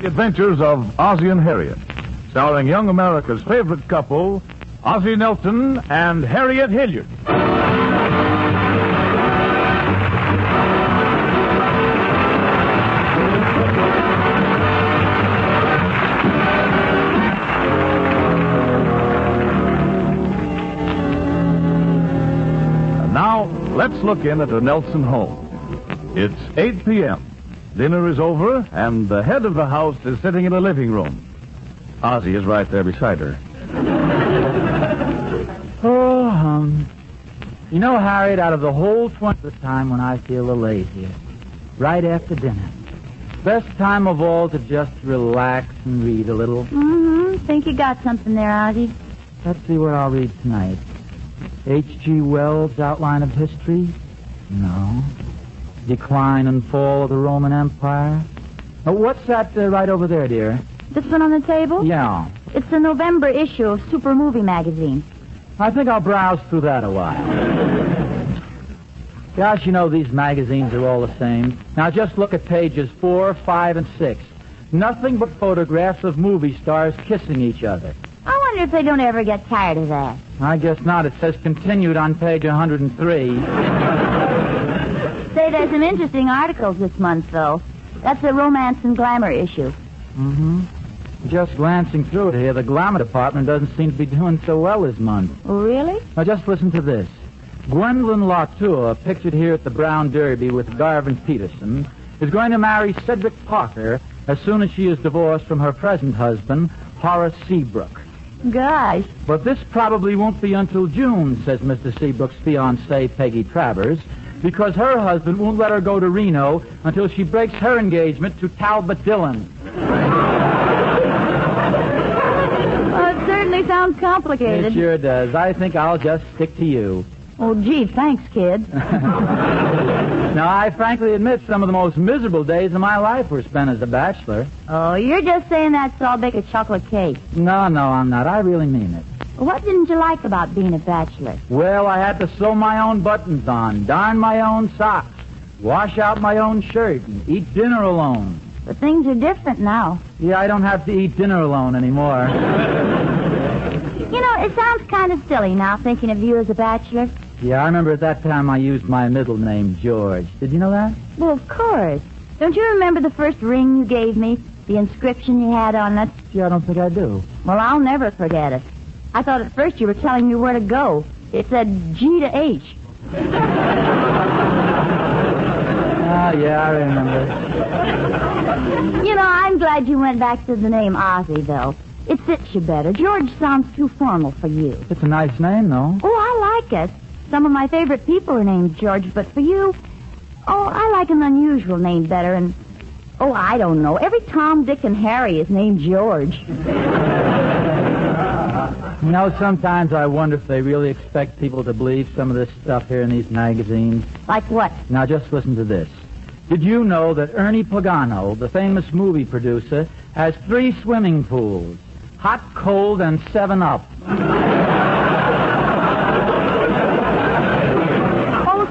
The Adventures of Ozzie and Harriet, starring young America's favorite couple, Ozzie Nelson and Harriet Hilliard. And now, let's look in at the Nelson home. It's 8 p.m. Dinner is over, and the head of the house is sitting in the living room. Ozzie is right there beside her. You know, Harriet, out of the whole 20th time when I feel the laziest, right after dinner. Best time of all to just relax and read a little. Think you got something there, Ozzie? Let's see what I'll read tonight. H.G. Wells' Outline of History? No. Decline and Fall of the Roman Empire? Oh, what's that right over there, dear? This one on the table? Yeah. It's the November issue of Super Movie Magazine. I think I'll browse through that a while. Gosh, you know, these magazines are all the same. Now, just look at pages 4, 5, and 6. Nothing but photographs of movie stars kissing each other. I wonder if they don't ever get tired of that. I guess not. It says continued on page 103. Say, there's some interesting articles this month, though. That's the Romance and Glamour issue. Just glancing through it here, the glamour department doesn't seem to be doing so well this month. Oh, really? Now, just listen to this. Gwendolyn Latour, pictured here at the Brown Derby with Garvin Peterson, is going to marry Cedric Parker as soon as she is divorced from her present husband, Horace Seabrook. Gosh. But this probably won't be until June, says Mr. Seabrook's fiancée, Peggy Travers, because her husband won't let her go to Reno until she breaks her engagement to Talbot Dillon. Well, it certainly sounds complicated. It sure does. I think I'll just stick to you. Oh, gee, thanks, kid. Now, I frankly admit some of the most miserable days of my life were spent as a bachelor. Oh, you're just saying that so I'll bake a chocolate cake. No, I'm not. I really mean it. What didn't you like about being a bachelor? Well, I had to sew my own buttons on, darn my own socks, wash out my own shirt, and eat dinner alone. But things are different now. Yeah, I don't have to eat dinner alone anymore. You know, it sounds kind of silly now, thinking of you as a bachelor. Yeah, I remember at that time I used my middle name, George. Did you know that? Well, of course. Don't you remember the first ring you gave me? The inscription you had on it? Yeah, I don't think I do. Well, I'll never forget it. I thought at first you were telling me where to go. It said G to H. Yeah, I remember. You know, I'm glad you went back to the name Ozzie, though. It fits you better. George sounds too formal for you. It's a nice name, though. Oh, I like it. Some of my favorite people are named George, but for you, I like an unusual name better. And, I don't know. Every Tom, Dick, and Harry is named George. You know, sometimes I wonder if they really expect people to believe some of this stuff here in these magazines. Like what? Now, just listen to this. Did you know that Ernie Pagano, the famous movie producer, has 3 swimming pools? Hot, cold, and 7-Up.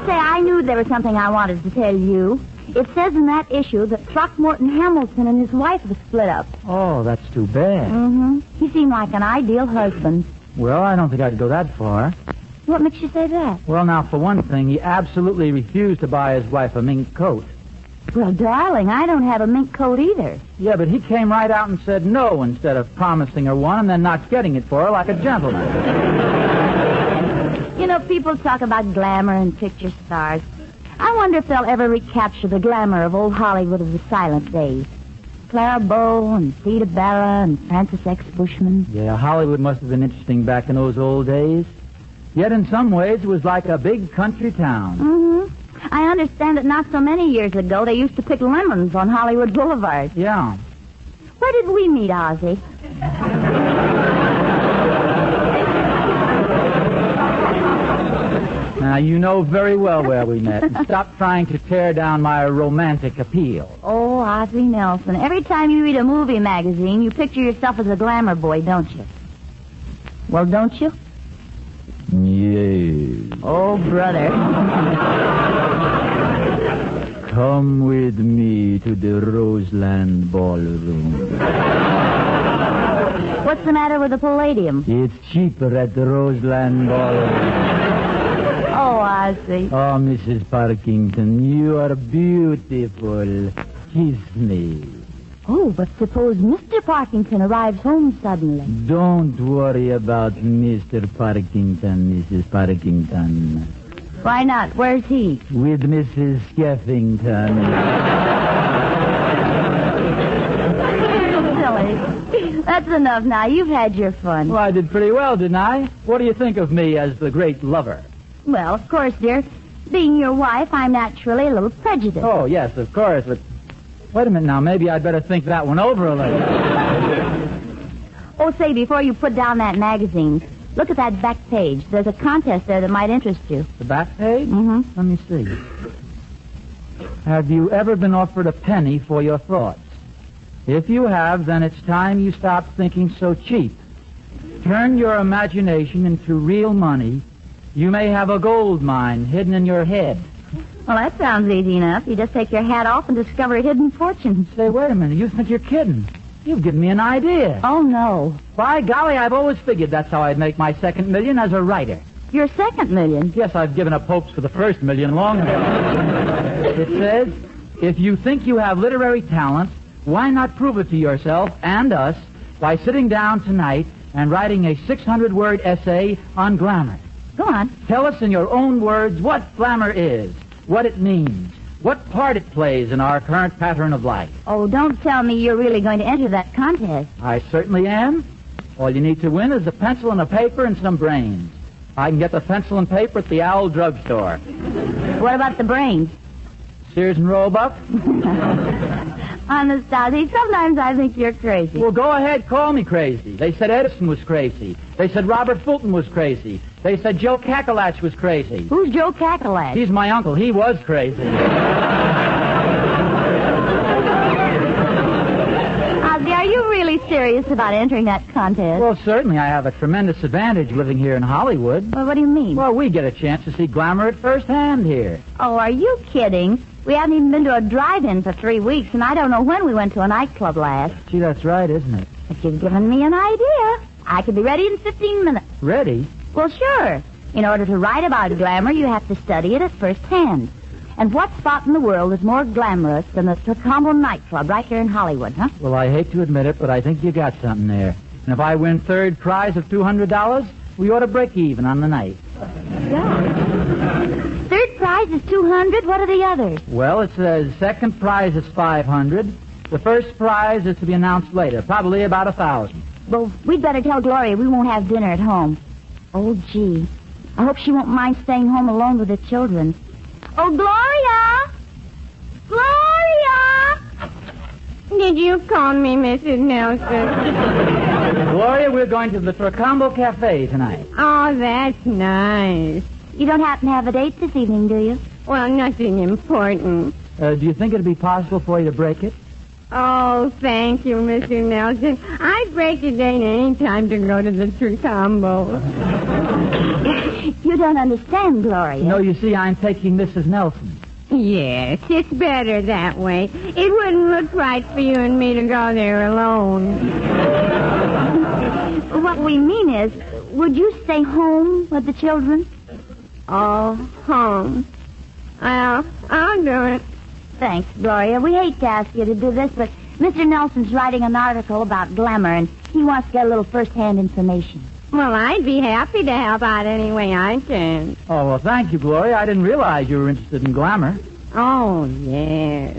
Say, I knew there was something I wanted to tell you. It says in that issue that Throckmorton Hamilton and his wife have split up. Oh, that's too bad. He seemed like an ideal husband. Well, I don't think I'd go that far. What makes you say that? Well, now, for one thing, he absolutely refused to buy his wife a mink coat. Well, darling, I don't have a mink coat either. Yeah, but he came right out and said no instead of promising her one and then not getting it for her like a gentleman. You know, people talk about glamour and picture stars. I wonder if they'll ever recapture the glamour of old Hollywood of the silent days. Clara Bow and Theda Bara and Francis X. Bushman. Yeah, Hollywood must have been interesting back in those old days. Yet in some ways it was like a big country town. I understand that not so many years ago they used to pick lemons on Hollywood Boulevard. Yeah. Where did we meet, Ozzie? Now, you know very well where we met. Stop trying to tear down my romantic appeal. Oh, Ozzie Nelson. Every time you read a movie magazine, you picture yourself as a glamour boy, don't you? Well, don't you? Yes. Oh, brother. Come with me to the Roseland Ballroom. What's the matter with the Palladium? It's cheaper at the Roseland Ballroom. Oh, Ozzie. Oh, Mrs. Parkington, you are beautiful. Kiss me. Oh, but suppose Mr. Parkington arrives home suddenly. Don't worry about Mr. Parkington, Mrs. Parkington. Why not? Where's he? With Mrs. Skeffington. Silly. That's enough now. You've had your fun. Well, I did pretty well, didn't I? What do you think of me as the great lover? Well, of course, dear. Being your wife, I'm naturally a little prejudiced. Oh, yes, of course, but... Wait a minute now. Maybe I'd better think that one over a little. Oh, say, before you put down that magazine, look at that back page. There's a contest there that might interest you. The back page? Mm-hmm. Let me see. Have you ever been offered a penny for your thoughts? If you have, then it's time you stop thinking so cheap. Turn your imagination into real money. You may have a gold mine hidden in your head. Well, that sounds easy enough. You just take your hat off and discover a hidden fortune. Say, wait a minute. You think you're kidding. You've given me an idea. Oh, no. By golly, I've always figured that's how I'd make my second million as a writer. Your second million? Yes, I've given up hopes for the first million long ago. It says, if you think you have literary talent, why not prove it to yourself and us by sitting down tonight and writing a 600-word essay on glamour. Go on. Tell us in your own words what glamour is, what it means, what part it plays in our current pattern of life. Oh, don't tell me you're really going to enter that contest. I certainly am. All you need to win is a pencil and a paper and some brains. I can get the pencil and paper at the Owl Drugstore. What about the brains? Sears and Roebuck? Honest, Ozzie, sometimes I think you're crazy. Well, go ahead, call me crazy. They said Edison was crazy. They said Robert Fulton was crazy. They said Joe Kakalach was crazy. Who's Joe Kakalach? He's my uncle. He was crazy. Ozzie, are you really serious about entering that contest? Well, certainly. I have a tremendous advantage living here in Hollywood. Well, what do you mean? Well, we get a chance to see glamour at first hand here. Oh, are you kidding? We haven't even been to a drive-in for 3 weeks, and I don't know when we went to a nightclub last. Gee, that's right, isn't it? But you've given me an idea. I could be ready in 15 minutes. Ready? Well, sure. In order to write about glamour, you have to study it at first hand. And what spot in the world is more glamorous than the Tacombo nightclub right here in Hollywood, huh? Well, I hate to admit it, but I think you got something there. And if I win third prize of $200, we ought to break even on the night. Yeah. Third prize is $200. What are the others? Well, it says second prize is $500. The first prize is to be announced later, probably about $1,000. Well, we'd better tell Gloria we won't have dinner at home. Oh, gee. I hope she won't mind staying home alone with the children. Oh, Gloria! Gloria! Did you call me, Mrs. Nelson? Gloria, we're going to the Tacombo Cafe tonight. Oh, that's nice. You don't happen to have a date this evening, do you? Well, nothing important. Do you think it'd be possible for you to break it? Oh, thank you, Mr. Nelson. I'd break a date any time to go to the Tacombo. You don't understand, Gloria. No, you see, I'm taking Mrs. Nelson. Yes, it's better that way. It wouldn't look right for you and me to go there alone. What we mean is, would you stay home with the children? Oh, home. Well, I'll do it. Thanks, Gloria. We hate to ask you to do this, but Mr. Nelson's writing an article about glamour, and he wants to get a little first-hand information. Well, I'd be happy to help out any way I can. Oh, well, thank you, Gloria. I didn't realize you were interested in glamour. Oh, yes.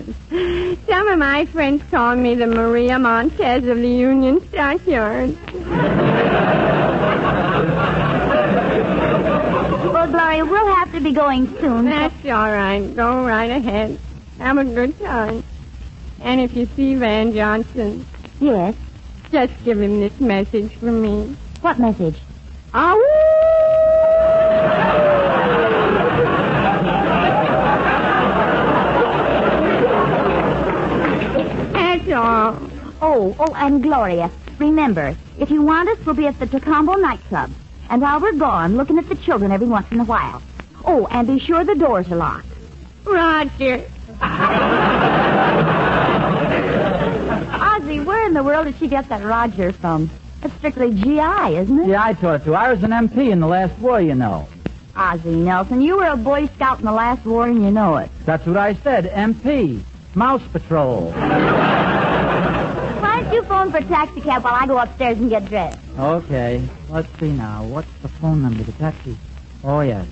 Some of my friends call me the Maria Montez of the Union Stockyards. Well, Gloria, we'll have to be going soon. That's all right. Go right ahead. Have a good time. And if you see Van Johnson, Yes? just give him this message from me. What message? Oh! That's all. Oh, and Gloria, remember, if you want us, we'll be at the Tacombo nightclub. And while we're gone, looking at the children every once in a while. Oh, and be sure the doors are locked. Roger. Ozzie, where in the world did she get that Roger from? That's strictly GI, isn't it? Yeah, I taught it to. I was an MP in the last war, you know. Ozzie Nelson, you were a Boy Scout in the last war and you know it. That's what I said, MP. Mouse Patrol. Why don't you phone for a taxi cab while I go upstairs and get dressed? Okay. Let's see now. What's the phone number of the taxi? Oh, yes.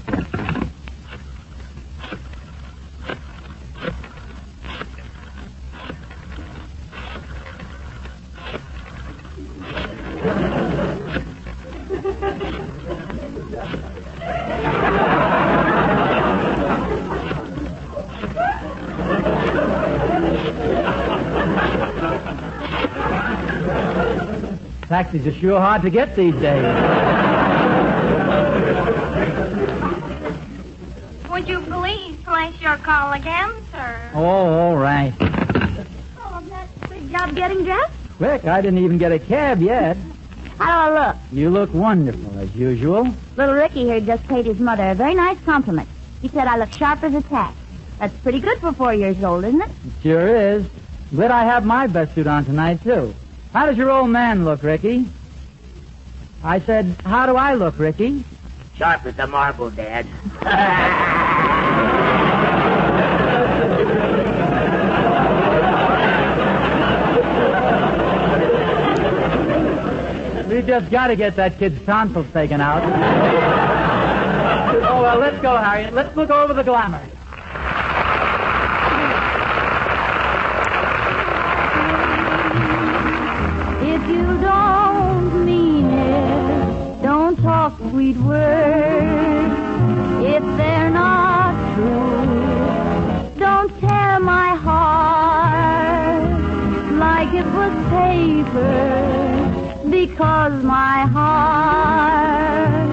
Taxis are sure hard to get these days. Would you please place your call again, sir? Oh, all right. Oh, that's a big job getting dressed? Quick, I didn't even get a cab yet. How do I look? You look wonderful, as usual. Little Ricky here just paid his mother a very nice compliment. He said I look sharp as a tack. That's pretty good for 4 years old, isn't it? It sure is. Glad I have my best suit on tonight, too. How does your old man look, Ricky? I said, how do I look, Ricky? Sharp as a marble, Dad. We just got to get that kid's tonsils taken out. Oh, well, let's go, Harriet. Let's look over the glamour. If you don't mean it, don't talk sweet words. If they're not true, don't tear my heart like it was paper, because my heart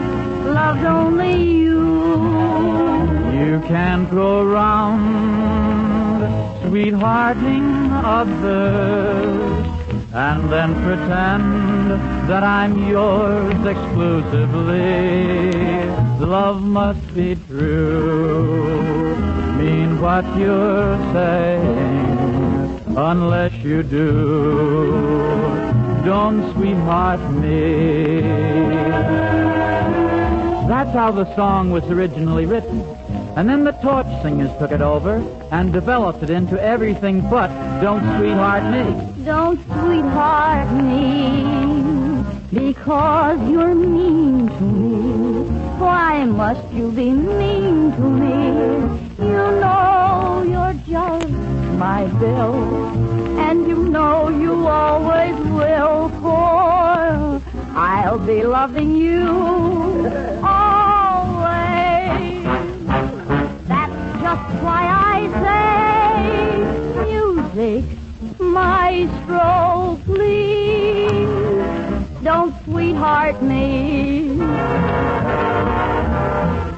loved only you. You can't go round sweethearting others and then pretend that I'm yours exclusively. Love must be true, mean what you're saying, unless you do. Don't sweetheart me. That's how the song was originally written. And then the Torch Singers took it over and developed it into everything but Don't Sweetheart Me. Don't sweetheart me, because you're mean to me. Why must you be mean to me? You know you're just my bill, and you know you always will, for I'll be loving you always. That's just why I say music, maestro, please don't sweetheart me.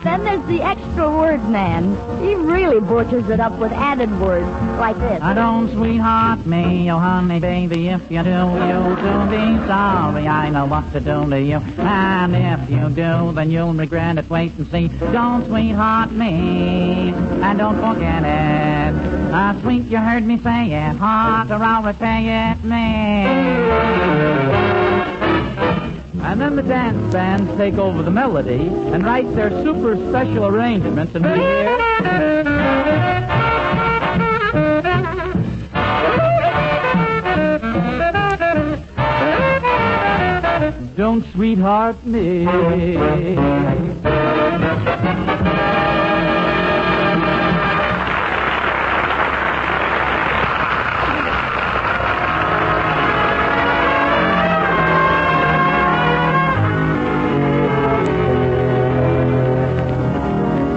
Then there's the extra word man. He really butchers it up with added words like this. Don't sweetheart me, oh honey baby, if you do, you'll soon be sorry. I know what to do to you, and if you do, then you'll regret it. Wait and see. Don't sweetheart me, and don't forget it. Sweet, you heard me say it. Hard, or I'll repay it, me. And then the dance bands take over the melody and write their super special arrangements, and we hear... Don't sweetheart me.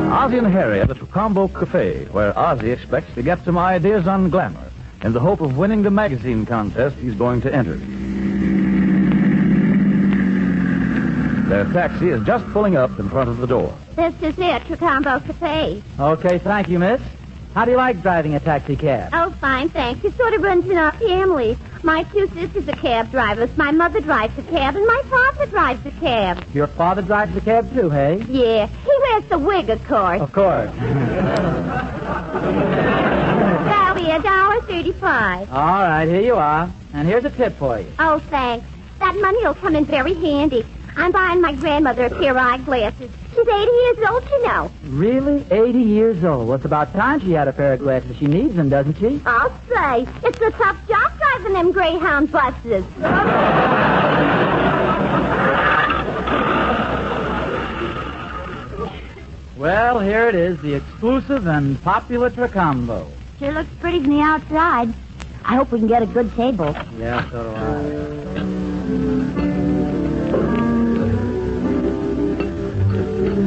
Ozzie and Harriet at the Combo Cafe, where Ozzie expects to get some ideas on glamour in the hope of winning the magazine contest he's going to enter. Their taxi is just pulling up in front of the door. This is it, Combo Cafe. Okay, thank you, miss. How do you like driving a taxi cab? Oh, fine, thanks. It sort of runs in our family. My two sisters are cab drivers. My mother drives a cab, and my father drives a cab. Your father drives the cab, too, hey? Yeah, he wears the wig, of course. Of course. $1.85. All right, here you are. And here's a tip for you. Oh, thanks. That money will come in very handy. I'm buying my grandmother a pair of eyeglasses. She's 80 years old, you know. Really? 80 years old. Well, it's about time she had a pair of glasses. She needs them, doesn't she? I'll say. It's a tough job driving them Greyhound buses. Well, here it is, the exclusive and popular Tricombo. Sure looks pretty from the outside. I hope we can get a good table. Yeah, so do I.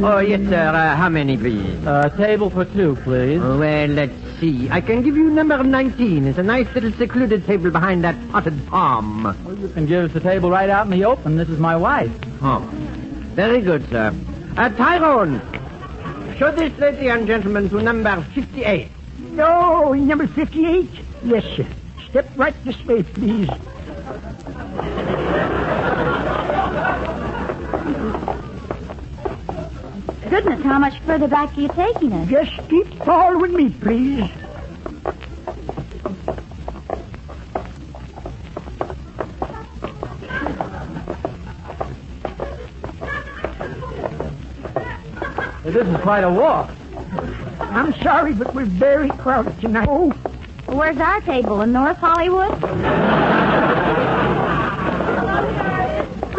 Oh, yes, sir. How many, please? Table for two, please. Well, let's see. I can give you number 19. It's a nice little secluded table behind that potted palm. Well, you can give us the table right out in the open. This is my wife. Oh, very good, sir. Tyrone, show this lady and gentleman to number 58. No, number 58? Yes, sir. Step right this way, please. Goodness, how much further back are you taking us? Just keep following me, please. This is quite a walk. I'm sorry, but we're very crowded tonight. Oh, Well, where's our table? In North Hollywood?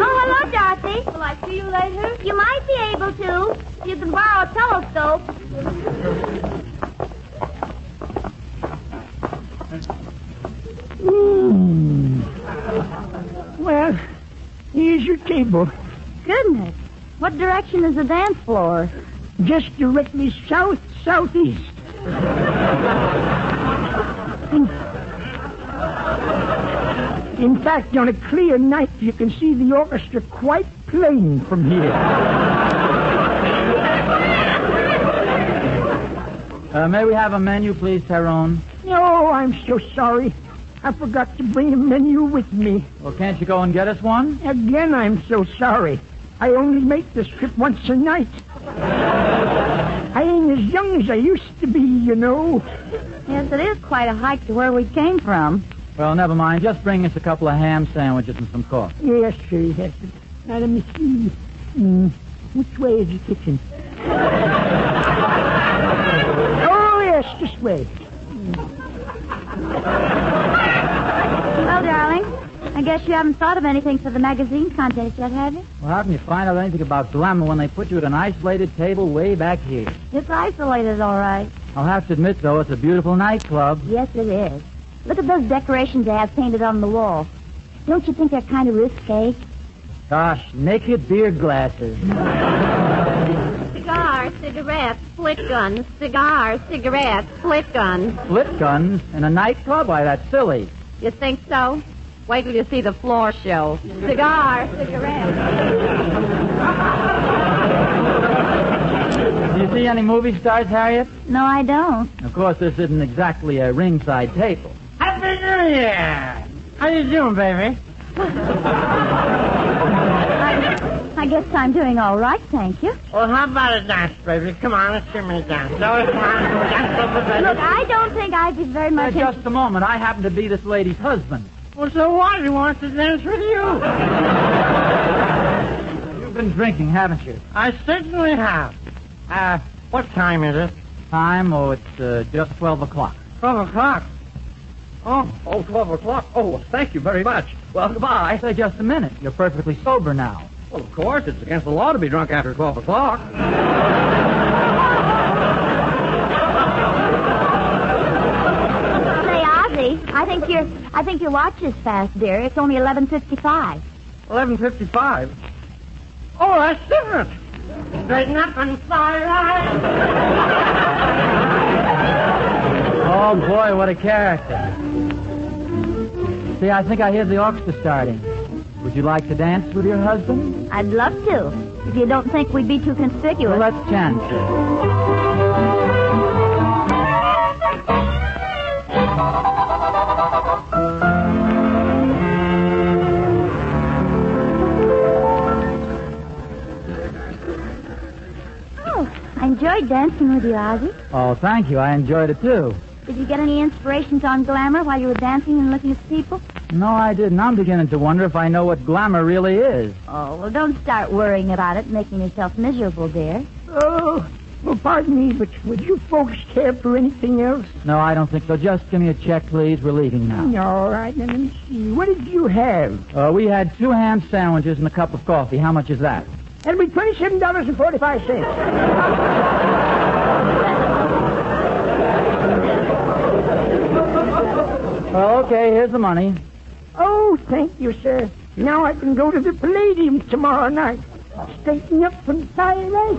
Oh, hello, Dorothy. Will I see you later? You might be able to. You can borrow a telescope. well, here's your table. Goodness. What direction is the dance floor? Just directly southeast. In fact, on a clear night, you can see the orchestra quite plain from here. May we have a menu, please, Tyrone? Oh, I'm so sorry. I forgot to bring a menu with me. Well, can't you go and get us one? Again, I'm so sorry. I only make this trip once a night. I ain't as young as I used to be, you know. Yes, it is quite a hike to where we came from. Well, never mind. Just bring us a couple of ham sandwiches and some coffee. Yes, sir, yes. Now, let me see. Which way is the kitchen? Oh, yes, this way. Well, darling, I guess you haven't thought of anything for the magazine contest yet, have you? Well, how can you find out anything about glamour when they put you at an isolated table way back here? It's isolated, all right. I'll have to admit, though, it's a beautiful nightclub. Yes, it is. Look at those decorations they have painted on the wall. Don't you think they're kind of risque? Gosh, naked beer glasses. Cigars, cigarettes, split guns. Cigars, cigarettes, split guns. Split guns in a nightclub? Why, that's silly. You think so? Wait till you see the floor show. Cigars, cigarettes. Do you see any movie stars, Harriet? No, I don't. Of course, this isn't exactly a ringside table. Happy New Year! How you doing, baby? I guess I'm doing all right, thank you. Well, how about a dance, baby? Come on, let's give me a dance. So, come on, dance over, baby. Look, I don't think I'd be very much Just a moment. I happen to be this lady's husband. Well, so what? He wants to dance with you. You've been drinking, haven't you? I certainly have. What time is it? Time? Oh, it's just 12 o'clock. 12 o'clock. Oh, 12 o'clock. Oh, thank you very much. Well, goodbye. Say, just a minute. You're perfectly sober now. Well, of course, it's against the law to be drunk after 12 o'clock. Say, Ozzie, I think your watch is fast, dear. It's only 11:55. 11:55. Oh, that's different. Straighten up and fly right. Oh, boy, what a character. See, I think I hear the orchestra starting. Would you like to dance with your husband? I'd love to, if you don't think we'd be too conspicuous. Well, let's chance it. Oh, I enjoyed dancing with you, Ozzie. Oh, thank you. I enjoyed it, too. Did you get any inspirations on glamour while you were dancing and looking at people? No, I didn't. I'm beginning to wonder if I know what glamour really is. Oh, well, don't start worrying about it and making yourself miserable, dear. Oh, well, pardon me, but would you folks care for anything else? No, I don't think so. Just give me a check, please. We're leaving now. All right, then let me see. What did you have? We had 2 ham sandwiches and a cup of coffee. How much is that? That'll be $27.45. Well, okay, here's the money. Oh, thank you, sir. Now I can go to the Palladium tomorrow night. Straighten up from tie right.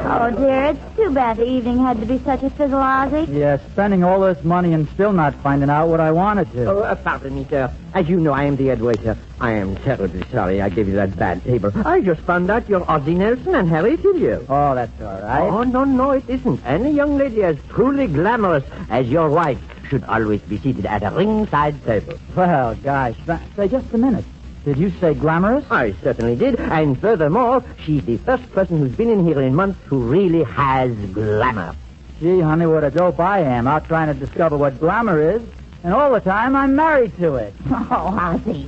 Oh, dear, it's too bad the evening had to be such a fizzle, Ozzie. Yeah, spending all this money and still not finding out what I wanted to. Oh, pardon me, sir. As you know, I am the head waiter. I am terribly sorry I gave you that bad table. I just found out you're Ozzie Nelson and Harriet Nelson. Oh, that's all right. Oh, no, it isn't. Any young lady as truly glamorous as your wife should always be seated at a ringside table. Well, gosh, say just a minute. Did you say glamorous? I certainly did. And furthermore, she's the first person who's been in here in months who really has glamour. Gee, honey, what a dope I am, out trying to discover what glamour is. And all the time, I'm married to it. Oh, Ozzie.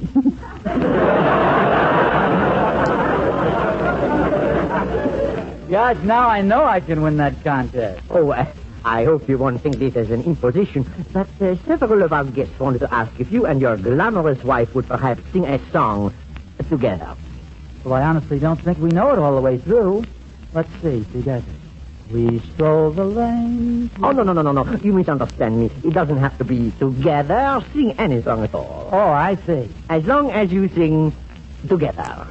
Gosh, now I know I can win that contest. Oh, I hope you won't think this as an imposition, but several of our guests wanted to ask if you and your glamorous wife would perhaps sing a song together. Well, I honestly don't think we know it all the way through. Let's see, together. We stroll the lane. Oh, no. You misunderstand me. It doesn't have to be together. Sing any song at all. Oh, I see. As long as you sing together.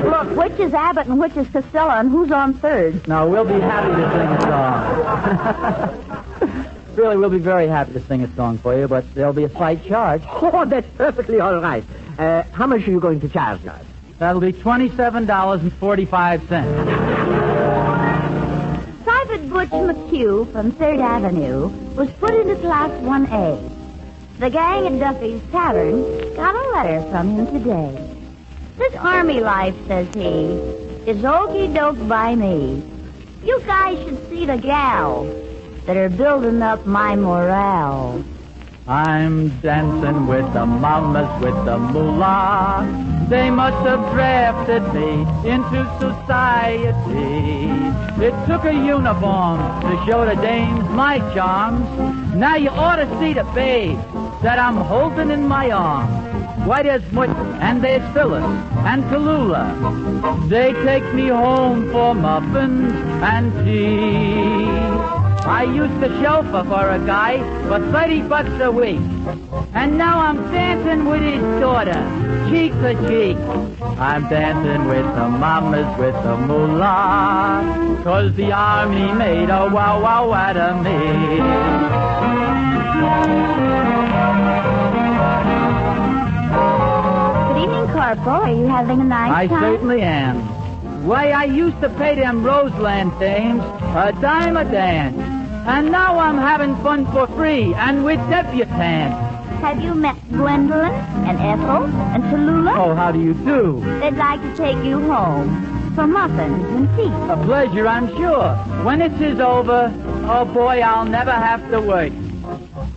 Look, which is Abbott and which is Costello, and who's on third? No, we'll be happy to sing a song. Really, we'll be very happy to sing a song for you, but there'll be a slight charge. Oh, that's perfectly all right. How much are you going to charge us? That'll be $27.45. Private Butch McHugh from 3rd Avenue was put into Class 1A. The gang at Duffy's Tavern got a letter from him today. This army life, says he, is okey-doke by me. You guys should see the gals that are building up my morale. I'm dancing with the mamas with the moolah. They must have drafted me into society. It took a uniform to show the dames my charms. Now you ought to see the babes that I'm holding in my arms. White as mutt, and there's Phyllis and Tallulah. They take me home for muffins and tea. I used to chauffeur for a guy for $30 a week. And now I'm dancing with his daughter, cheek to cheek. I'm dancing with the mamas with the moolah, 'cause the army made a wow-wow out of me. Good evening, Corporal. Are you having a nice time? I certainly am. Why, I used to pay them Roseland dames a dime a dance. And now I'm having fun for free and with debutantes. Have you met Gwendolyn and Ethel and Tallulah? Oh, how do you do? They'd like to take you home for muffins and tea. A pleasure, I'm sure. When this is over, oh boy, I'll never have to work.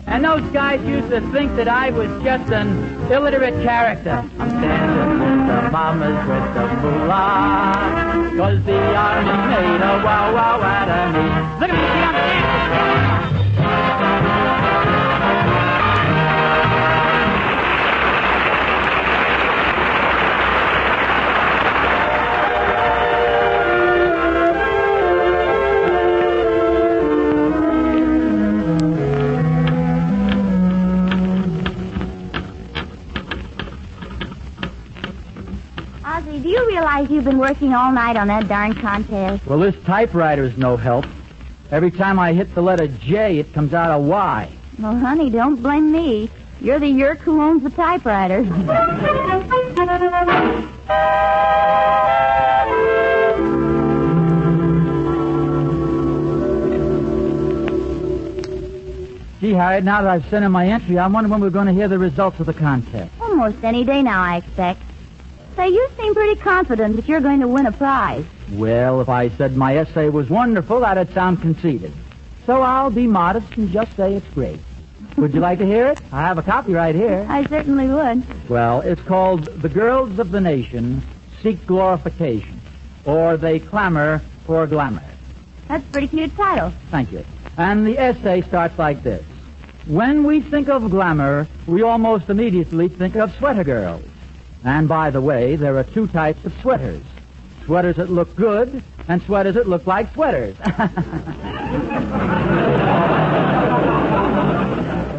And those guys used to think that I was just an illiterate character. I'm dancing with the mamas with the moolah, 'cause the army made a wow-wow out of me. Look at me, see, I'm dancing. Ozzie, do you realize you've been working all night on that darn contest? Well, this typewriter's no help. Every time I hit the letter J, it comes out a Y. Well, honey, don't blame me. You're the yerk who owns the typewriter. Gee, Harriet, now that I've sent in my entry, I'm wondering when we're going to hear the results of the contest. Almost any day now, I expect. Say, you seem pretty confident that you're going to win a prize. Well, if I said my essay was wonderful, that'd sound conceited. So I'll be modest and just say it's great. Would you like to hear it? I have a copy right here. I certainly would. Well, it's called The Girls of the Nation Seek Glorification, or They Clamor for Glamour. That's a pretty cute title. Thank you. And the essay starts like this. When we think of glamour, we almost immediately think of sweater girls. And by the way, there are two types of sweaters. Sweaters that look good and sweaters that look like sweaters.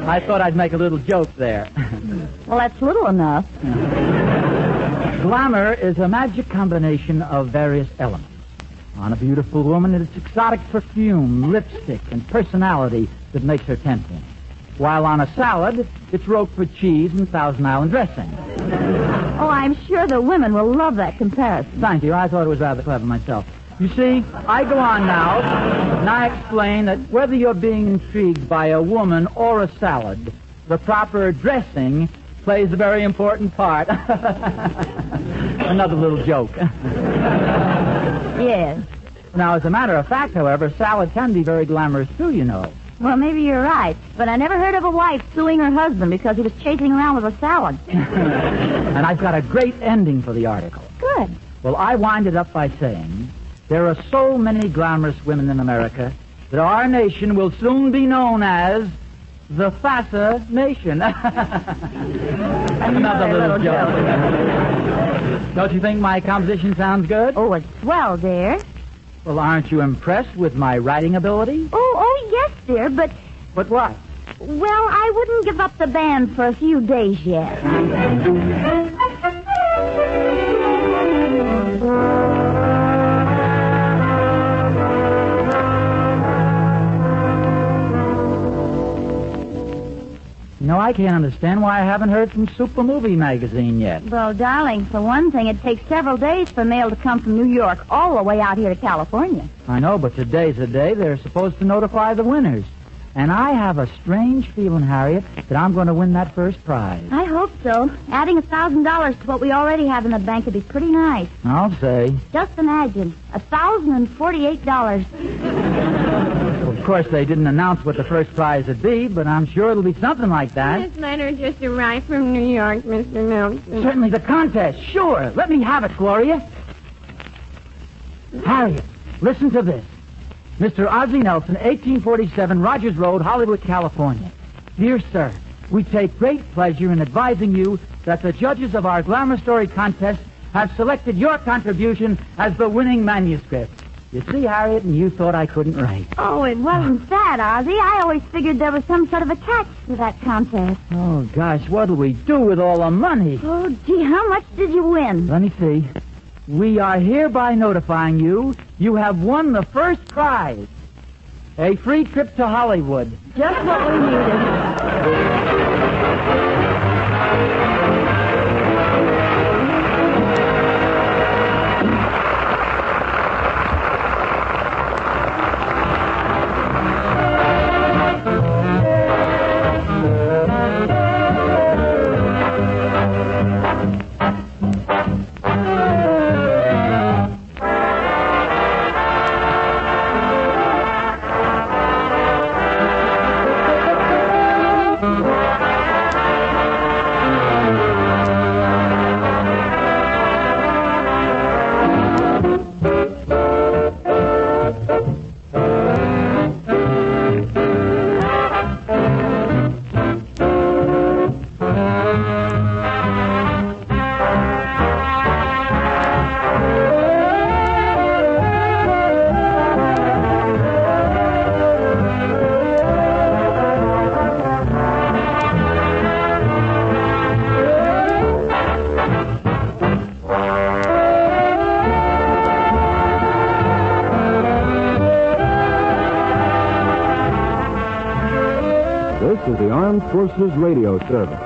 I thought I'd make a little joke there. Well, that's little enough. Glamour is a magic combination of various elements. On a beautiful woman, it's exotic perfume, lipstick, and personality that makes her tempting. While on a salad, it's Roquefort cheese and Thousand Island dressing. Oh, I'm sure the women will love that comparison. Thank you. I thought it was rather clever myself. You see, I go on now, and I explain that whether you're being intrigued by a woman or a salad, the proper dressing plays a very important part. Another little joke. Yes. Now, as a matter of fact, however, salad can be very glamorous, too, you know. Well, maybe you're right, but I never heard of a wife suing her husband because he was chasing around with a salad. And I've got a great ending for the article. Good. Well, I wind it up by saying there are so many glamorous women in America that our nation will soon be known as the Fassa Nation. Another little joke. Don't you think my composition sounds good? Oh, it's swell, dear. Well, aren't you impressed with my writing ability? Oh, yes, dear, but... But what? Well, I wouldn't give up the band for a few days yet. No, I can't understand why I haven't heard from Super Movie Magazine yet. Well, darling, for one thing, it takes several days for mail to come from New York all the way out here to California. I know, but today's the day they're supposed to notify the winners. And I have a strange feeling, Harriet, that I'm going to win that first prize. I hope so. Adding $1,000 to what we already have in the bank would be pretty nice. I'll say. Just imagine, $1,048. Of course, they didn't announce what the first prize would be, but I'm sure it'll be something like that. This letter just arrived from New York, Mr. Nelson. Certainly the contest, sure. Let me have it, Gloria. Harriet, listen to this. Mr. Ozzie Nelson, 1847 Rogers Road, Hollywood, California. Dear sir, we take great pleasure in advising you that the judges of our Glamour Story contest have selected your contribution as the winning manuscript. You see, Harriet, and you thought I couldn't write. Oh, it wasn't that, Ozzie. I always figured there was some sort of a catch to that contest. Oh, gosh, what'll we do with all the money? Oh, gee, how much did you win? Let me see. We are hereby notifying you have won the first prize. A free trip to Hollywood. Just what we needed. This is the Armed Forces Radio Service.